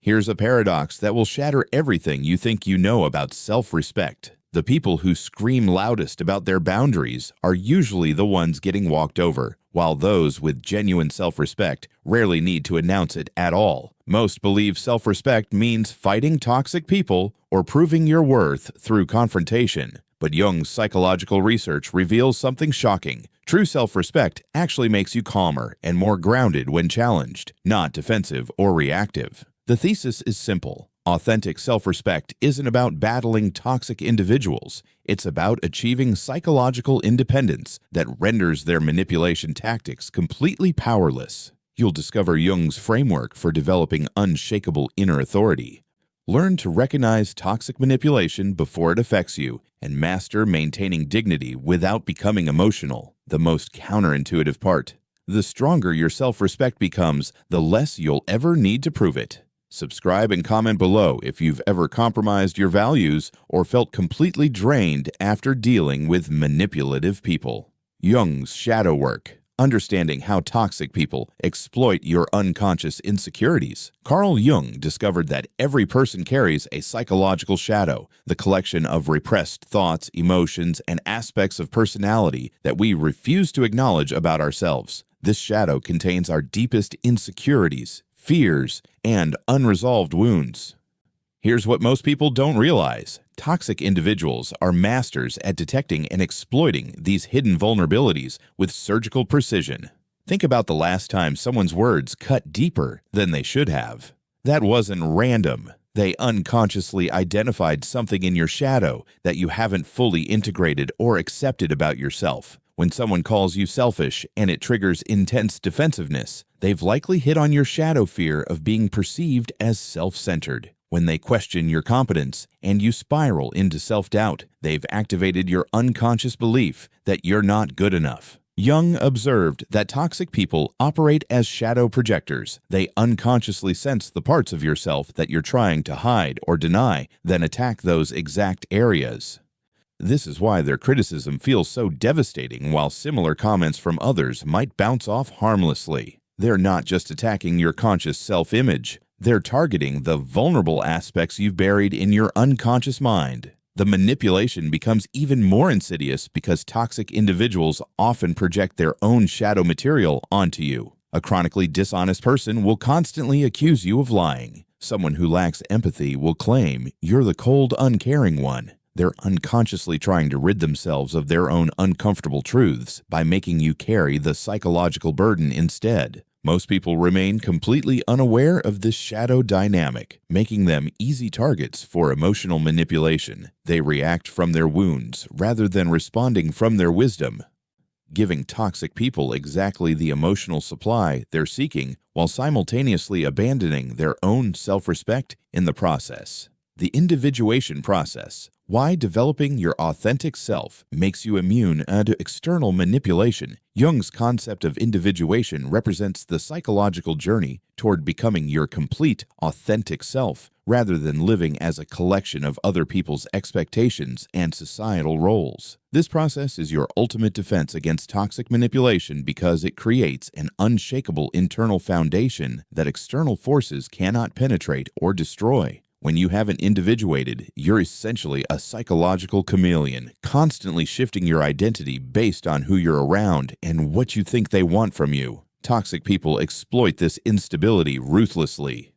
Here's a paradox that will shatter everything you think you know about self-respect. The people who scream loudest about their boundaries are usually the ones getting walked over, while those with genuine self-respect rarely need to announce it at all. Most believe self-respect means fighting toxic people or proving your worth through confrontation. But Jung's psychological research reveals something shocking. True self-respect actually makes you calmer and more grounded when challenged, not defensive or reactive. The thesis is simple. Authentic self-respect isn't about battling toxic individuals. It's about achieving psychological independence that renders their manipulation tactics completely powerless. You'll discover Jung's framework for developing unshakable inner authority. Learn to recognize toxic manipulation before it affects you and master maintaining dignity without becoming emotional, the most counterintuitive part. The stronger your self-respect becomes, the less you'll ever need to prove it. Subscribe and comment below if you've ever compromised your values or felt completely drained after dealing with manipulative people. Jung's shadow work. Understanding how toxic people exploit your unconscious insecurities. Carl Jung discovered that every person carries a psychological shadow, the collection of repressed thoughts, emotions, and aspects of personality that we refuse to acknowledge about ourselves. This shadow contains our deepest insecurities, fears, and unresolved wounds. Here's what most people don't realize. Toxic individuals are masters at detecting and exploiting these hidden vulnerabilities with surgical precision. Think about the last time someone's words cut deeper than they should have. That wasn't random. They unconsciously identified something in your shadow that you haven't fully integrated or accepted about yourself. When someone calls you selfish and it triggers intense defensiveness, they've likely hit on your shadow fear of being perceived as self-centered. When they question your competence and you spiral into self-doubt, they've activated your unconscious belief that you're not good enough. Jung observed that toxic people operate as shadow projectors. They unconsciously sense the parts of yourself that you're trying to hide or deny, then attack those exact areas. This is why their criticism feels so devastating, while similar comments from others might bounce off harmlessly. They're not just attacking your conscious self-image. They're targeting the vulnerable aspects you've buried in your unconscious mind. The manipulation becomes even more insidious because toxic individuals often project their own shadow material onto you. A chronically dishonest person will constantly accuse you of lying. Someone who lacks empathy will claim you're the cold, uncaring one. They're unconsciously trying to rid themselves of their own uncomfortable truths by making you carry the psychological burden instead. Most people remain completely unaware of this shadow dynamic, making them easy targets for emotional manipulation. They react from their wounds rather than responding from their wisdom, giving toxic people exactly the emotional supply they're seeking while simultaneously abandoning their own self-respect in the process. The individuation process. Why developing your authentic self makes you immune to external manipulation. Jung's concept of individuation represents the psychological journey toward becoming your complete, authentic self, rather than living as a collection of other people's expectations and societal roles. This process is your ultimate defense against toxic manipulation because it creates an unshakable internal foundation that external forces cannot penetrate or destroy. When you haven't individuated, you're essentially a psychological chameleon, constantly shifting your identity based on who you're around and what you think they want from you. Toxic people exploit this instability ruthlessly.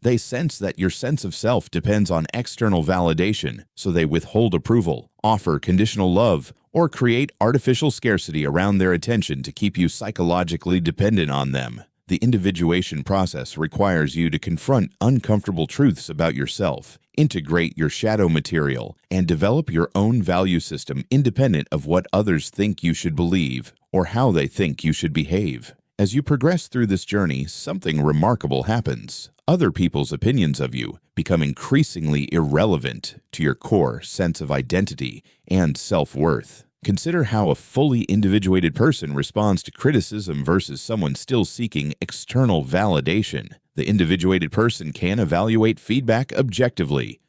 They sense that your sense of self depends on external validation, so they withhold approval, offer conditional love, or create artificial scarcity around their attention to keep you psychologically dependent on them. The individuation process requires you to confront uncomfortable truths about yourself, integrate your shadow material, and develop your own value system independent of what others think you should believe or how they think you should behave. As you progress through this journey, something remarkable happens. Other people's opinions of you become increasingly irrelevant to your core sense of identity and self-worth. Consider how a fully individuated person responds to criticism versus someone still seeking external validation. The individuated person can evaluate feedback objectively,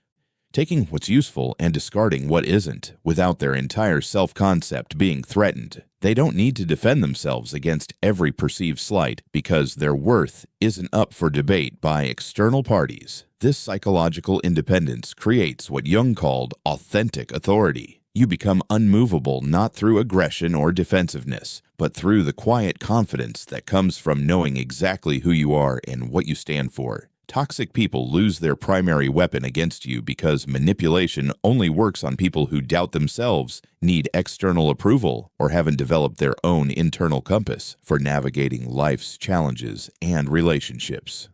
taking what's useful and discarding what isn't, without their entire self-concept being threatened. They don't need to defend themselves against every perceived slight because their worth isn't up for debate by external parties. This psychological independence creates what Jung called authentic authority. You become unmovable not through aggression or defensiveness, but through the quiet confidence that comes from knowing exactly who you are and what you stand for. Toxic people lose their primary weapon against you because manipulation only works on people who doubt themselves, need external approval, or haven't developed their own internal compass for navigating life's challenges and relationships.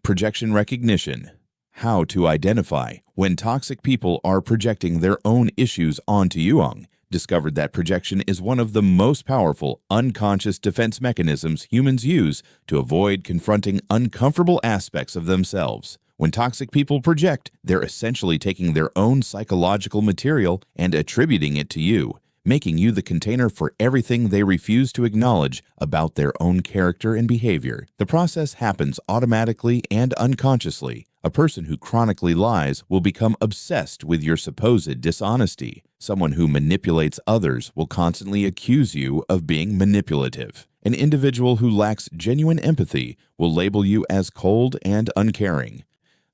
Projection recognition. How to identify when toxic people are projecting their own issues onto you. Jung discovered that projection is one of the most powerful unconscious defense mechanisms humans use to avoid confronting uncomfortable aspects of themselves. When toxic people project, they're essentially taking their own psychological material and attributing it to you, making you the container for everything they refuse to acknowledge about their own character and behavior. The process happens automatically and unconsciously. A person who chronically lies will become obsessed with your supposed dishonesty. Someone who manipulates others will constantly accuse you of being manipulative. An individual who lacks genuine empathy will label you as cold and uncaring.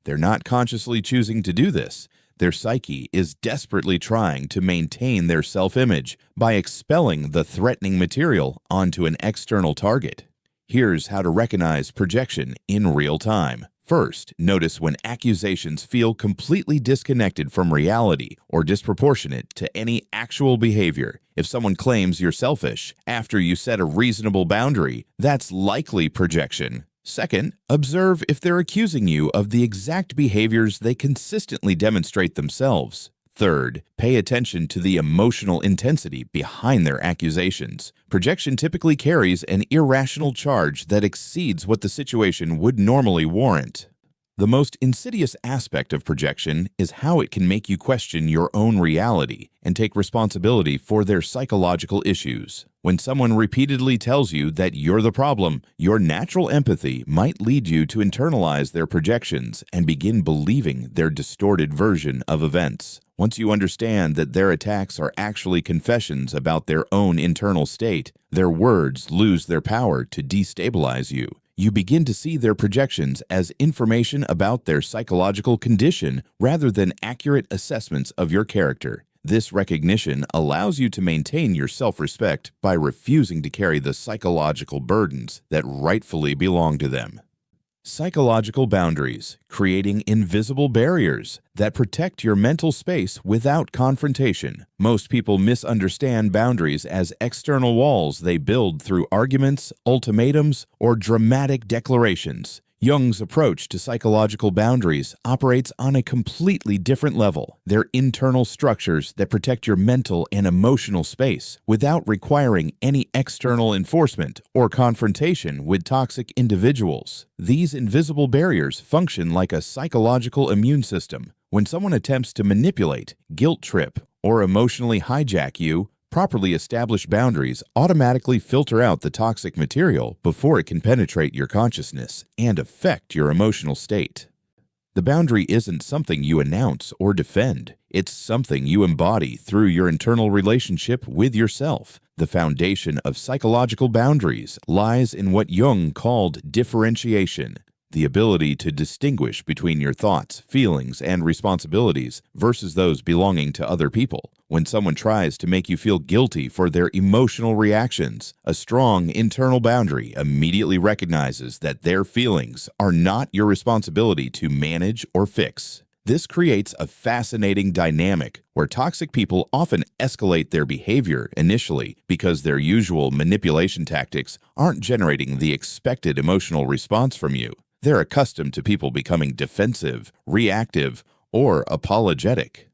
They're not consciously choosing to do this. Their psyche is desperately trying to maintain their self-image by expelling the threatening material onto an external target. Here's how to recognize projection in real time. First, notice when accusations feel completely disconnected from reality or disproportionate to any actual behavior. If someone claims you're selfish after you set a reasonable boundary, that's likely projection. Second, observe if they're accusing you of the exact behaviors they consistently demonstrate themselves. Third, pay attention to the emotional intensity behind their accusations. Projection typically carries an irrational charge that exceeds what the situation would normally warrant. The most insidious aspect of projection is how it can make you question your own reality and take responsibility for their psychological issues. When someone repeatedly tells you that you're the problem, your natural empathy might lead you to internalize their projections and begin believing their distorted version of events. Once you understand that their attacks are actually confessions about their own internal state, their words lose their power to destabilize you. You begin to see their projections as information about their psychological condition rather than accurate assessments of your character. This recognition allows you to maintain your self-respect by refusing to carry the psychological burdens that rightfully belong to them. Psychological boundaries, creating invisible barriers that protect your mental space without confrontation. Most people misunderstand boundaries as external walls they build through arguments, ultimatums, or dramatic declarations. Jung's approach to psychological boundaries operates on a completely different level. They're internal structures that protect your mental and emotional space without requiring any external enforcement or confrontation with toxic individuals. These invisible barriers function like a psychological immune system. When someone attempts to manipulate, guilt trip, or emotionally hijack you, properly established boundaries automatically filter out the toxic material before it can penetrate your consciousness and affect your emotional state. The boundary isn't something you announce or defend. It's something you embody through your internal relationship with yourself. The foundation of psychological boundaries lies in what Jung called differentiation, the ability to distinguish between your thoughts, feelings, and responsibilities versus those belonging to other people. When someone tries to make you feel guilty for their emotional reactions, a strong internal boundary immediately recognizes that their feelings are not your responsibility to manage or fix. This creates a fascinating dynamic where toxic people often escalate their behavior initially because their usual manipulation tactics aren't generating the expected emotional response from you. They're accustomed to people becoming defensive, reactive, or apologetic.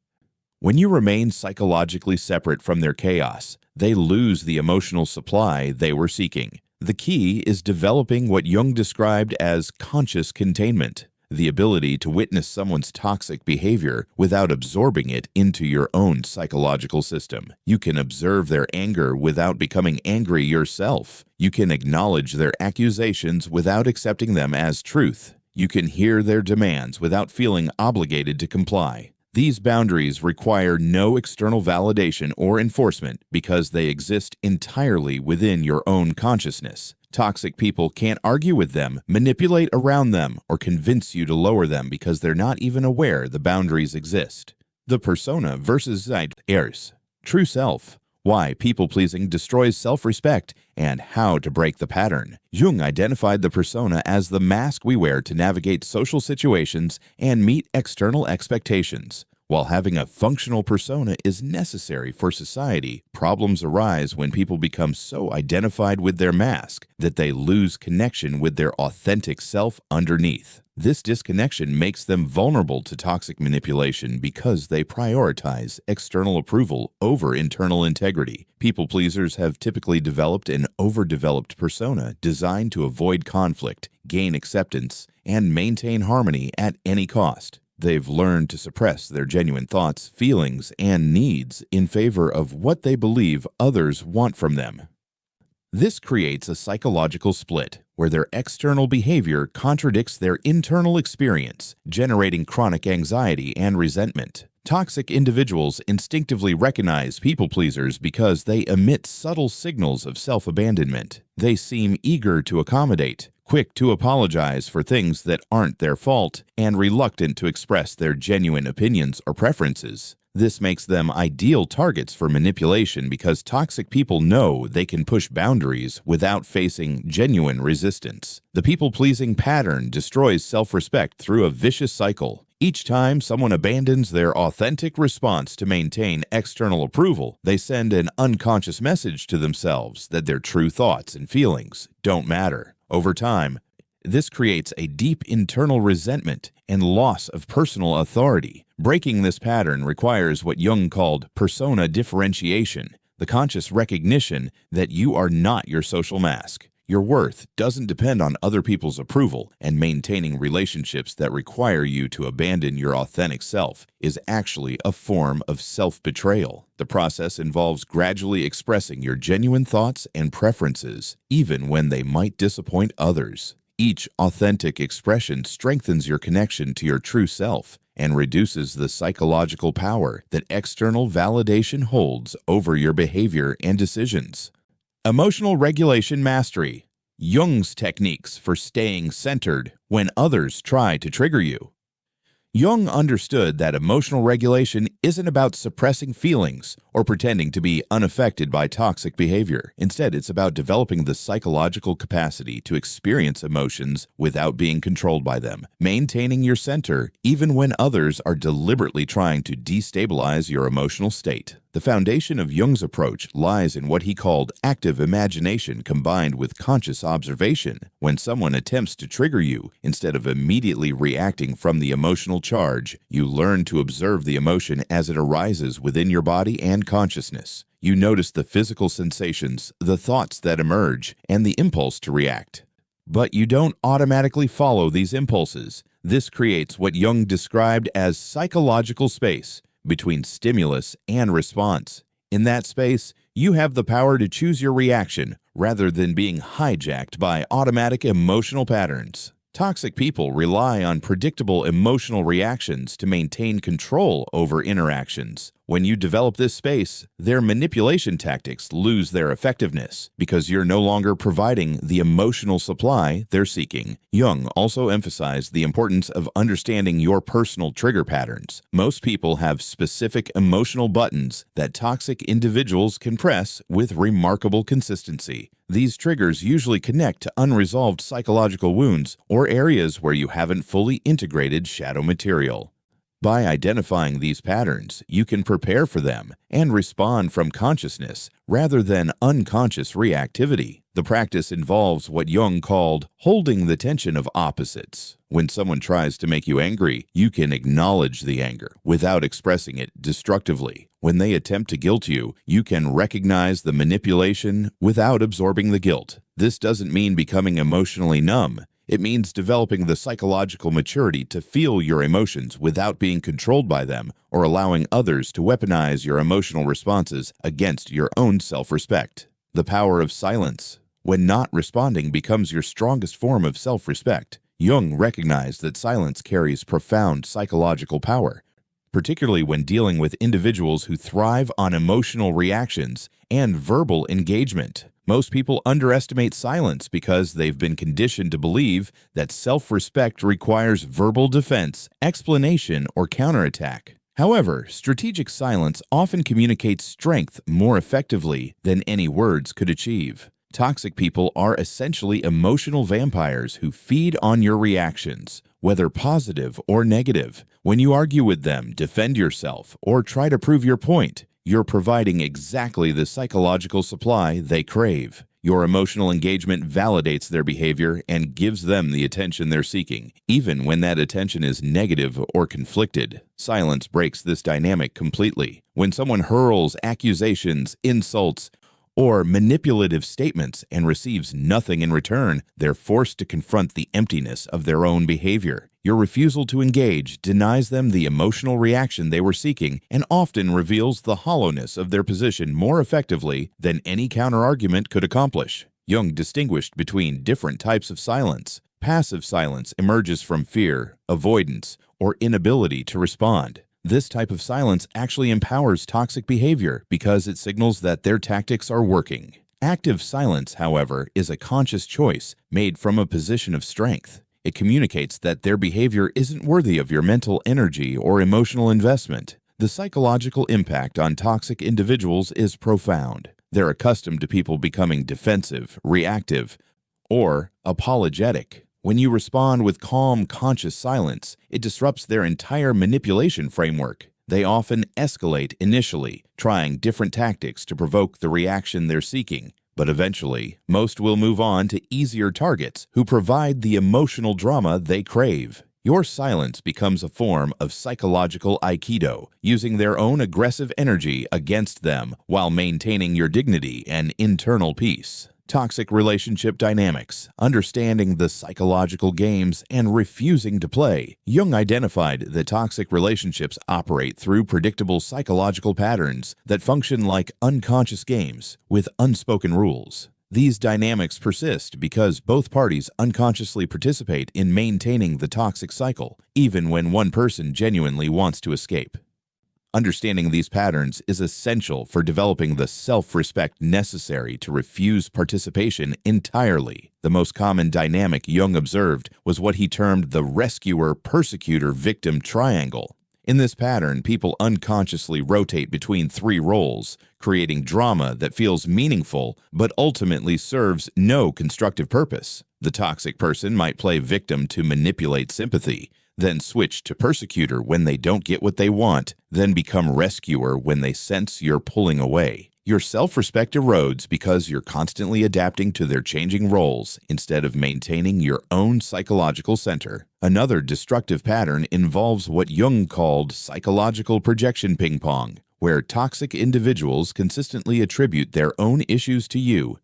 When you remain psychologically separate from their chaos, they lose the emotional supply they were seeking. The key is developing what Jung described as conscious containment, the ability to witness someone's toxic behavior without absorbing it into your own psychological system. You can observe their anger without becoming angry yourself. You can acknowledge their accusations without accepting them as truth. You can hear their demands without feeling obligated to comply. These boundaries require no external validation or enforcement because they exist entirely within your own consciousness. Toxic people can't argue with them, manipulate around them, or convince you to lower them because they're not even aware the boundaries exist. The persona versus Zeitgeist. True self. Why people-pleasing destroys self-respect, and how to break the pattern. Jung identified the persona as the mask we wear to navigate social situations and meet external expectations. While having a functional persona is necessary for society, problems arise when people become so identified with their mask that they lose connection with their authentic self underneath. This disconnection makes them vulnerable to toxic manipulation because they prioritize external approval over internal integrity. People pleasers have typically developed an overdeveloped persona designed to avoid conflict, gain acceptance, and maintain harmony at any cost. They've learned to suppress their genuine thoughts, feelings, and needs in favor of what they believe others want from them. This creates a psychological split where their external behavior contradicts their internal experience, generating chronic anxiety and resentment. Toxic individuals instinctively recognize people pleasers because they emit subtle signals of self-abandonment. They seem eager to accommodate, quick to apologize for things that aren't their fault, and reluctant to express their genuine opinions or preferences. This makes them ideal targets for manipulation because toxic people know they can push boundaries without facing genuine resistance. The people-pleasing pattern destroys self-respect through a vicious cycle. Each time someone abandons their authentic response to maintain external approval, they send an unconscious message to themselves that their true thoughts and feelings don't matter. Over time, this creates a deep internal resentment and loss of personal authority. Breaking this pattern requires what Jung called persona differentiation, the conscious recognition that you are not your social mask. Your worth doesn't depend on other people's approval, and maintaining relationships that require you to abandon your authentic self is actually a form of self-betrayal. The process involves gradually expressing your genuine thoughts and preferences, even when they might disappoint others. Each authentic expression strengthens your connection to your true self and reduces the psychological power that external validation holds over your behavior and decisions. Emotional regulation mastery. Jung's techniques for staying centered when others try to trigger you. Jung understood that emotional regulation isn't about suppressing feelings or pretending to be unaffected by toxic behavior. Instead, it's about developing the psychological capacity to experience emotions without being controlled by them, maintaining your center even when others are deliberately trying to destabilize your emotional state. The foundation of Jung's approach lies in what he called active imagination combined with conscious observation. When someone attempts to trigger you, instead of immediately reacting from the emotional charge, you learn to observe the emotion as it arises within your body and consciousness. You notice the physical sensations, the thoughts that emerge, and the impulse to react. But you don't automatically follow these impulses. This creates what Jung described as psychological space between stimulus and response. In that space, you have the power to choose your reaction rather than being hijacked by automatic emotional patterns. Toxic people rely on predictable emotional reactions to maintain control over interactions. When you develop this space, their manipulation tactics lose their effectiveness because you're no longer providing the emotional supply they're seeking. Jung also emphasized the importance of understanding your personal trigger patterns. Most people have specific emotional buttons that toxic individuals can press with remarkable consistency. These triggers usually connect to unresolved psychological wounds or areas where you haven't fully integrated shadow material. By identifying these patterns, you can prepare for them and respond from consciousness rather than unconscious reactivity. The practice involves what Jung called holding the tension of opposites. When someone tries to make you angry, you can acknowledge the anger without expressing it destructively. When they attempt to guilt you, you can recognize the manipulation without absorbing the guilt. This doesn't mean becoming emotionally numb. It means developing the psychological maturity to feel your emotions without being controlled by them or allowing others to weaponize your emotional responses against your own self-respect. The power of silence. When not responding becomes your strongest form of self-respect, Jung recognized that silence carries profound psychological power. particularly when dealing with individuals who thrive on emotional reactions and verbal engagement. Most people underestimate silence because they've been conditioned to believe that self-respect requires verbal defense, explanation, or counterattack. However, strategic silence often communicates strength more effectively than any words could achieve. Toxic people are essentially emotional vampires who feed on your reactions, whether positive or negative. When you argue with them, defend yourself, or try to prove your point, you're providing exactly the psychological supply they crave. Your emotional engagement validates their behavior and gives them the attention they're seeking, even when that attention is negative or conflicted. Silence breaks this dynamic completely. When someone hurls accusations, insults, or manipulative statements and receives nothing in return, they're forced to confront the emptiness of their own behavior. Your refusal to engage denies them the emotional reaction they were seeking and often reveals the hollowness of their position more effectively than any counterargument could accomplish. Jung distinguished between different types of silence. Passive silence emerges from fear, avoidance, or inability to respond. This type of silence actually empowers toxic behavior because it signals that their tactics are working. Active silence, however, is a conscious choice made from a position of strength. It communicates that their behavior isn't worthy of your mental energy or emotional investment. The psychological impact on toxic individuals is profound. They're accustomed to people becoming defensive, reactive, or apologetic. When you respond with calm, conscious silence, it disrupts their entire manipulation framework. They often escalate initially, trying different tactics to provoke the reaction they're seeking. But eventually, most will move on to easier targets who provide the emotional drama they crave. Your silence becomes a form of psychological aikido, using their own aggressive energy against them while maintaining your dignity and internal peace. Toxic relationship dynamics, understanding the psychological games, and refusing to play. Jung identified that toxic relationships operate through predictable psychological patterns that function like unconscious games with unspoken rules. These dynamics persist because both parties unconsciously participate in maintaining the toxic cycle, even when one person genuinely wants to escape. Understanding these patterns is essential for developing the self-respect necessary to refuse participation entirely. The most common dynamic Jung observed was what he termed the rescuer-persecutor-victim triangle. In this pattern, people unconsciously rotate between three roles, creating drama that feels meaningful but ultimately serves no constructive purpose. The toxic person might play victim to manipulate sympathy, then switch to persecutor when they don't get what they want, then become rescuer when they sense you're pulling away. Your self-respect erodes because you're constantly adapting to their changing roles instead of maintaining your own psychological center. Another destructive pattern involves what Jung called psychological projection ping pong, where toxic individuals consistently attribute their own issues to you,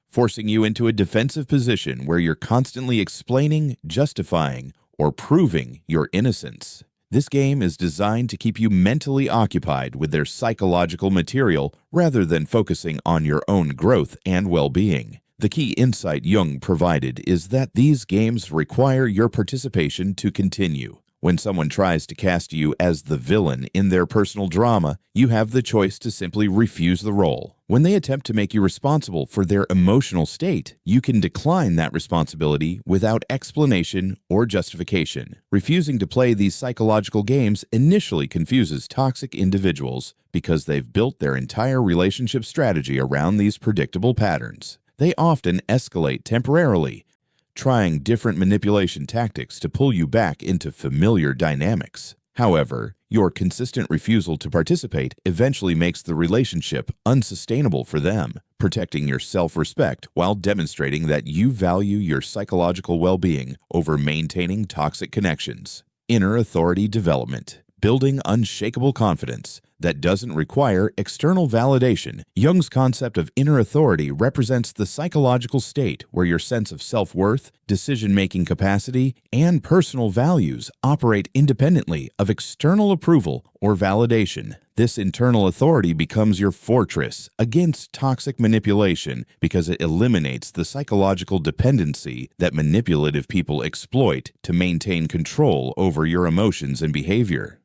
forcing you into a defensive position where you're constantly explaining, justifying, or proving your innocence. This game is designed to keep you mentally occupied with their psychological material rather than focusing on your own growth and well-being. The key insight Jung provided is that these games require your participation to continue. When someone tries to cast you as the villain in their personal drama, you have the choice to simply refuse the role. When they attempt to make you responsible for their emotional state, you can decline that responsibility without explanation or justification. Refusing to play these psychological games initially confuses toxic individuals because they've built their entire relationship strategy around these predictable patterns. They often escalate temporarily, trying different manipulation tactics to pull you back into familiar dynamics. However, your consistent refusal to participate eventually makes the relationship unsustainable for them, protecting your self-respect while demonstrating that you value your psychological well-being over maintaining toxic connections. Inner authority development. Building unshakable confidence that doesn't require external validation. Jung's concept of inner authority represents the psychological state where your sense of self-worth, decision-making capacity, and personal values operate independently of external approval or validation. This internal authority becomes your fortress against toxic manipulation because it eliminates the psychological dependency that manipulative people exploit to maintain control over your emotions and behavior.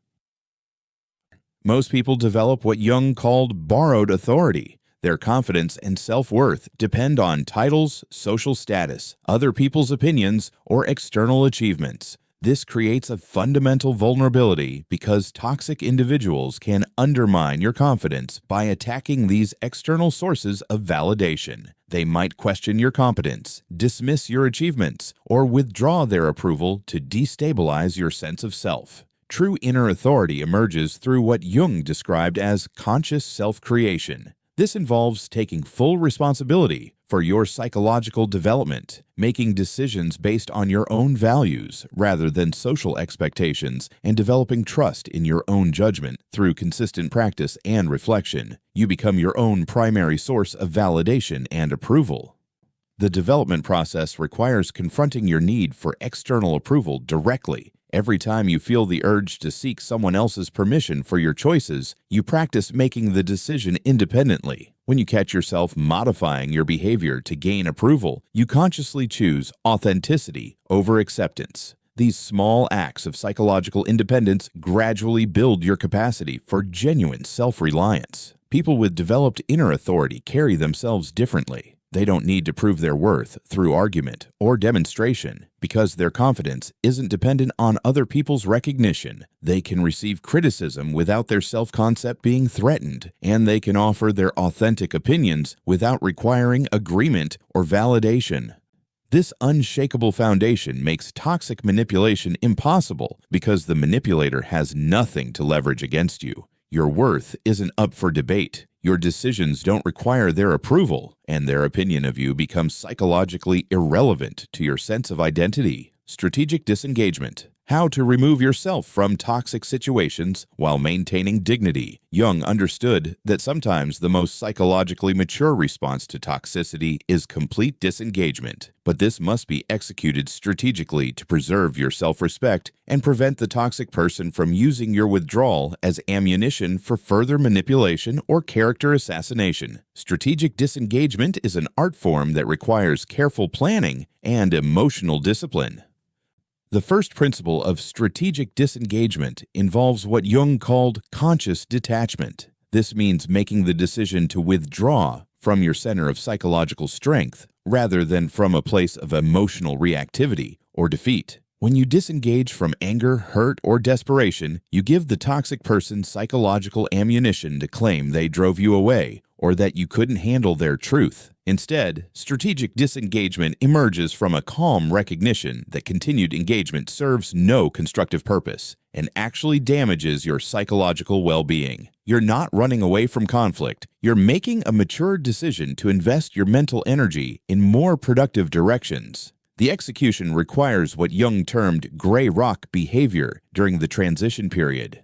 Most people develop what Jung called borrowed authority. Their confidence and self-worth depend on titles, social status, other people's opinions, or external achievements. This creates a fundamental vulnerability because toxic individuals can undermine your confidence by attacking these external sources of validation. They might question your competence, dismiss your achievements, or withdraw their approval to destabilize your sense of self. True inner authority emerges through what Jung described as conscious self-creation. This involves taking full responsibility for your psychological development, making decisions based on your own values rather than social expectations, and developing trust in your own judgment through consistent practice and reflection. You become your own primary source of validation and approval. The development process requires confronting your need for external approval directly. Every time you feel the urge to seek someone else's permission for your choices, you practice making the decision independently. When you catch yourself modifying your behavior to gain approval, you consciously choose authenticity over acceptance. These small acts of psychological independence gradually build your capacity for genuine self-reliance. People with developed inner authority carry themselves differently. They don't need to prove their worth through argument or demonstration because their confidence isn't dependent on other people's recognition. They can receive criticism without their self-concept being threatened, and they can offer their authentic opinions without requiring agreement or validation. This unshakable foundation makes toxic manipulation impossible because the manipulator has nothing to leverage against you. Your worth isn't up for debate. Your decisions don't require their approval, and their opinion of you becomes psychologically irrelevant to your sense of identity. Strategic disengagement. How to remove yourself from toxic situations while maintaining dignity. Jung understood that sometimes the most psychologically mature response to toxicity is complete disengagement, but this must be executed strategically to preserve your self-respect and prevent the toxic person from using your withdrawal as ammunition for further manipulation or character assassination. Strategic disengagement is an art form that requires careful planning and emotional discipline. The first principle of strategic disengagement involves what Jung called conscious detachment. This means making the decision to withdraw from your center of psychological strength rather than from a place of emotional reactivity or defeat. When you disengage from anger, hurt, or desperation, you give the toxic person psychological ammunition to claim they drove you away or that you couldn't handle their truth. Instead, strategic disengagement emerges from a calm recognition that continued engagement serves no constructive purpose and actually damages your psychological well-being. You're not running away from conflict. You're making a mature decision to invest your mental energy in more productive directions. The execution requires what Jung termed gray rock behavior during the transition period.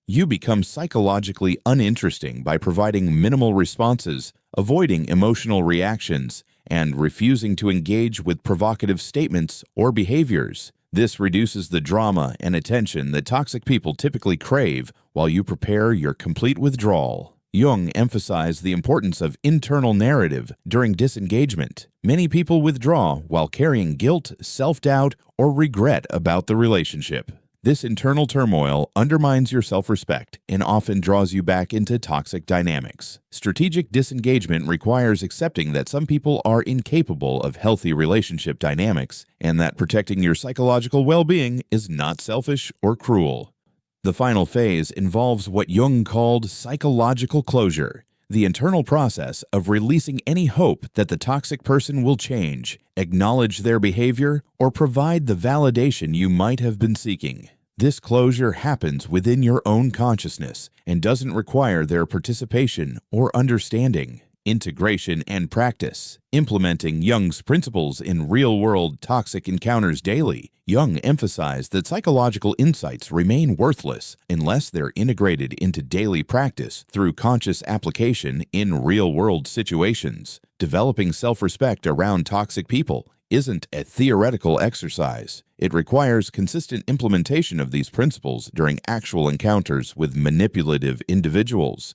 You become psychologically uninteresting by providing minimal responses, avoiding emotional reactions, and refusing to engage with provocative statements or behaviors. This reduces the drama and attention that toxic people typically crave while you prepare your complete withdrawal. Jung emphasized the importance of internal narrative during disengagement. Many people withdraw while carrying guilt, self-doubt, or regret about the relationship. This internal turmoil undermines your self-respect and often draws you back into toxic dynamics. Strategic disengagement requires accepting that some people are incapable of healthy relationship dynamics and that protecting your psychological well-being is not selfish or cruel. The final phase involves what Jung called psychological closure, the internal process of releasing any hope that the toxic person will change, acknowledge their behavior, or provide the validation you might have been seeking. This closure happens within your own consciousness and doesn't require their participation or understanding. Integration and practice. Implementing Jung's principles in real-world toxic encounters daily, Jung emphasized that psychological insights remain worthless unless they're integrated into daily practice through conscious application in real-world situations. Developing self-respect around toxic people isn't a theoretical exercise. It requires consistent implementation of these principles during actual encounters with manipulative individuals.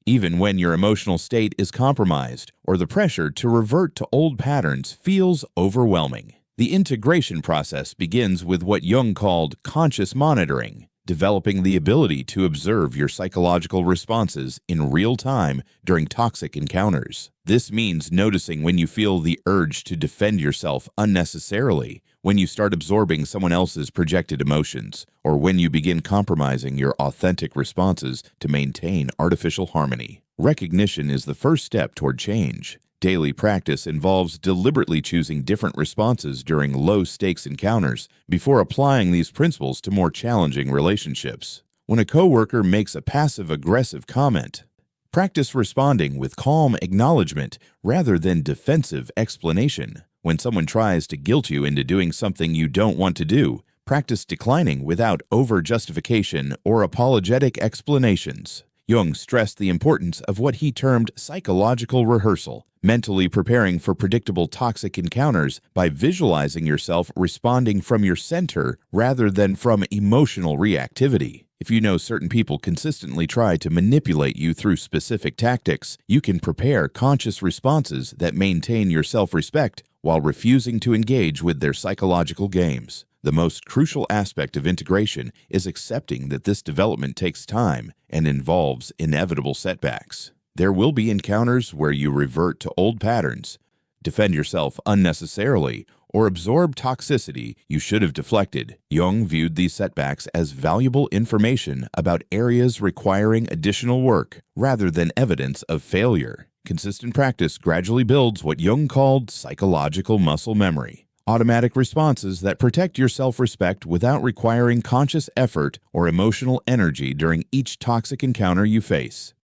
Even when your emotional state is compromised or the pressure to revert to old patterns feels overwhelming. The integration process begins with what Jung called conscious monitoring. developing the ability to observe your psychological responses in real time during toxic encounters. This means noticing when you feel the urge to defend yourself unnecessarily, when you start absorbing someone else's projected emotions, or when you begin compromising your authentic responses to maintain artificial harmony. Recognition is the first step toward change. Daily practice involves deliberately choosing different responses during low-stakes encounters before applying these principles to more challenging relationships. When a coworker makes a passive-aggressive comment, practice responding with calm acknowledgement rather than defensive explanation. When someone tries to guilt you into doing something you don't want to do, practice declining without over-justification or apologetic explanations. Jung stressed the importance of what he termed psychological rehearsal, mentally preparing for predictable toxic encounters by visualizing yourself responding from your center rather than from emotional reactivity. If you know certain people consistently try to manipulate you through specific tactics, you can prepare conscious responses that maintain your self-respect while refusing to engage with their psychological games. The most crucial aspect of integration is accepting that this development takes time and involves inevitable setbacks. There will be encounters where you revert to old patterns, defend yourself unnecessarily, or absorb toxicity you should have deflected. Jung viewed these setbacks as valuable information about areas requiring additional work rather than evidence of failure. Consistent practice gradually builds what Jung called psychological muscle memory, automatic responses that protect your self-respect without requiring conscious effort or emotional energy during each toxic encounter you face.